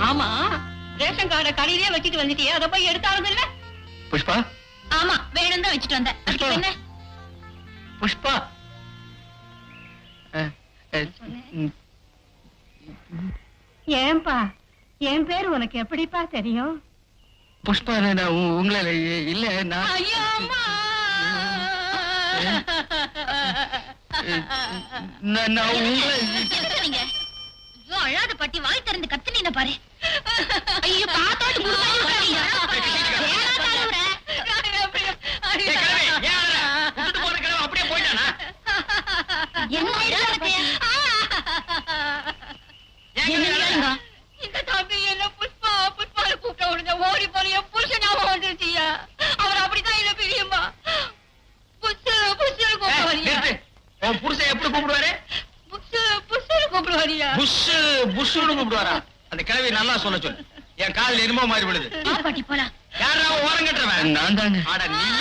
ஆமா, ரேஷன் கார்டை கடையிலே வச்சுட்டு வந்துட்டியே, அதை போய் எடுத்தாலும் இல்ல? புஷ்பா ஆமா, வேணும் தான் வச்சுட்டு வந்தேன். அதுக்கு என்ன? புஷ்பா ஏன்பா, என் பேர் உனக்கு எப்படிப்பா தெரியும்? புஷ்பா நான் உங்களை இல்ல நான் ஐயோ அம்மா! நான் உங்களை நீங்க ஐயோ, அழாத பாட்டி, வாய் திறந்து கத்துனீங்க பாரு. ஐயோ, பாத்தாட்டு அப்படியே போயிட்டானா? இந்த தம்பி என்ன புஷ்பா புஷ்பால கூப்பிட்ட உடனே ஓடி போற என் புருஷன் வந்துருச்சியா. அவர் அப்படிதான் என்ன பிரியுமா? புஷ் புஷ் கூப்பிடுவாரியா? உன் புருஷன் எப்படி கூப்பிடுவாரு? புஷ் புஷ் கூப்பிடுவாரியா? புஷ் புஷ்னு கூப்பிடுவாரா? அந்த கிழவி நல்லா சொல்ல சொல்லு. என் காலில் என்னமோ மாதிரி விழுது. பாட்டி போலாம். யாரா ஓரம் கட்டுறவன்? நான் தாங்க. அட நீயா?